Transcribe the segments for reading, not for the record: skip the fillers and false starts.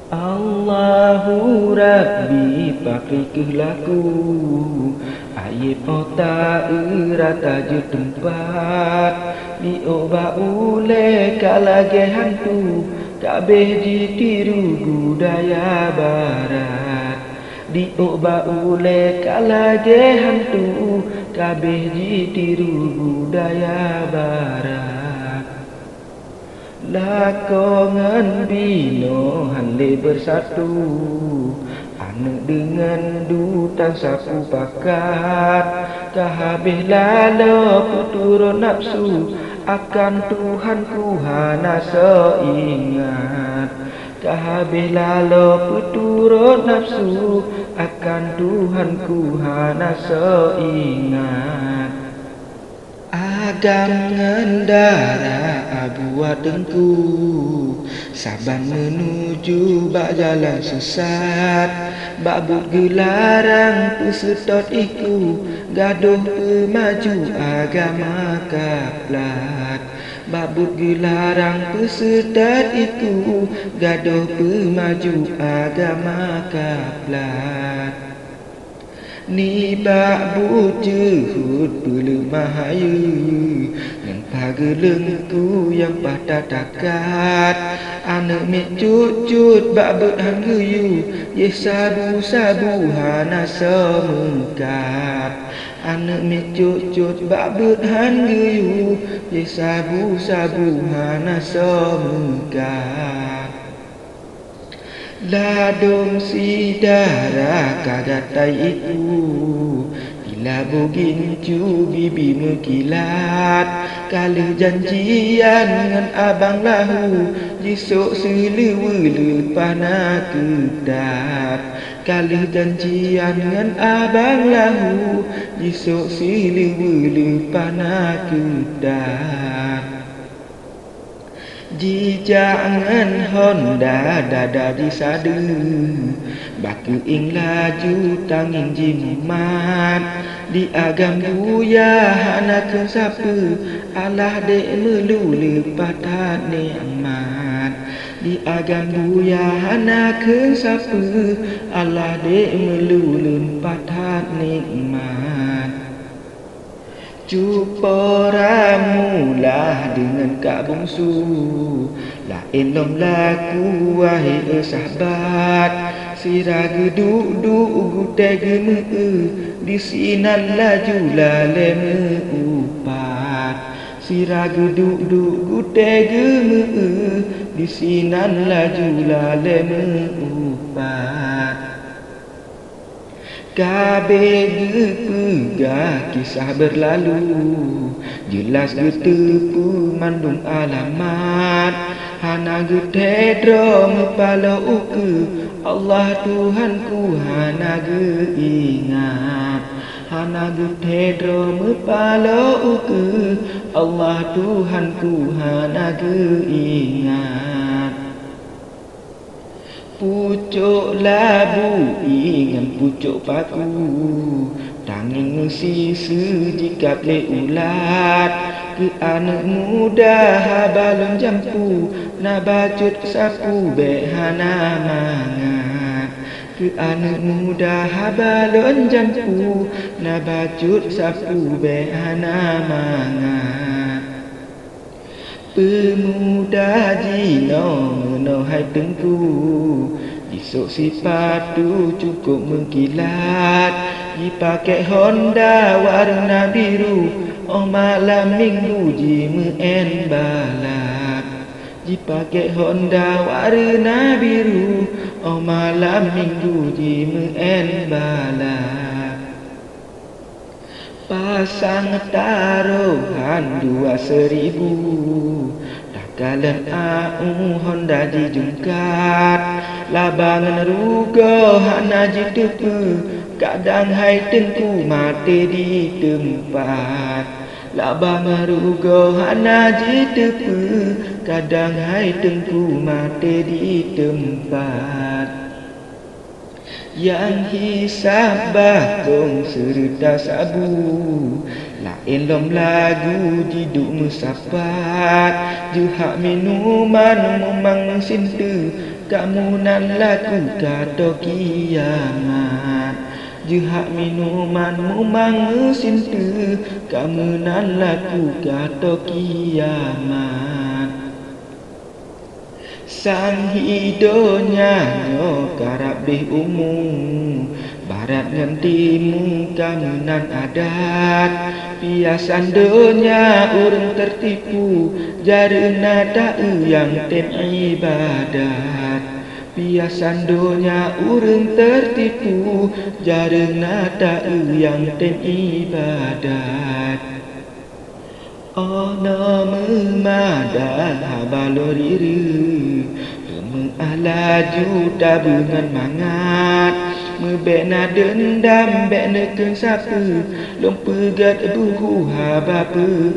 Allahu Rabbi pakrikuh laku aye pota rata je tempat di oba ule kalage hantu kabeh ditiru budaya barat di oba ule kalage hantu kabeh ditiru budaya barat lakongan bino hanle bersatu anak dengan dutan sapu pakat kahabih lalo puturun nafsu akan Tuhanku hana seingat kahabih lalo puturun nafsu akan Tuhanku hana seingat agam ngendara abuat dengku saban menuju bak jalan sesat bak but gelarang pesetot iku gaduh pemaju agama kaplat bak but gelarang pesetot iku gaduh pemaju agama kaplat ni bak bujud belum mahayu yang pagelengku yang pada takat anak mit cucut bak berhang geyu ye sabu sabu hana semengkat anak mit cucut bak berhang geyu ye sabu sabu hana semengkat ladung si darah kagatai itu bila bugincu bibi mekilat kala janjian dengan abang lahu jisuk selewe panah kedat kala janjian dengan abang lahu jisuk selewe panah kedat Jijangan Honda dada disadu baku ing laju tangin jimat di agam buya hana ke sapu Allah dek melulu patat nikmat di agam buya hana ke sapu Allah dek melulu patat nikmat Jumpa ramulah dengan kak bungsu lain lom laku wahai sahabat siraga duduk gute geme di sinan laju laleme upat siraga duduk gute geme di sinan laju laleme upat kabeh gepegah kisah berlalu jelas getepu mandung alamat hana getedro mepala uke Allah Tuhanku hana geingat hana getedro mepala uke Allah Tuhanku hana geingat pucuk labu ingan pucuk paku tanging ngesi sejikat le ulat ke anak muda habalon jampu na bacut sapu behana mangat ke anak muda habalon jampu na bacut sapu behana mangat pemuda jino menohai tengku Isuk sipatu cukup mengkilat dipakai Honda warna biru oh malam minggu jimen balap dipakai Honda warna biru oh malam minggu jimen balap pasang taruhan 2.000 Kalan au Honda dijungkat labangan rugo hana jitepe kadang hai tengku mati di tempat labangan rugo hana jitepe kadang hai tengku mati di tempat yang hisab bakong serta sabu lain lom lagu jiduk musapat juhak minuman memang sintu kamu nan laku kata kiamat. Jehak minuman mumang mesin tu, kamu nan laku kata kiamat. Sang hidonya nyo karabih umum, barat ngan timur kamu nan adat. Piasan donya urang tertipu, jarena da'u yang tem ibadat. Piasan donya urang tertipu, jarena da'u yang tem ibadat. Ana memadan habaloriru, mengalaju tabungan mangat. Mebena dendam bekna keng sapu, lompegat buhu haba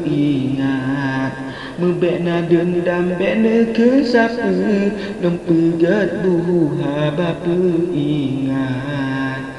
ingat. Mebena dendam bekna keng sapu, lompegat buhu haba ingat.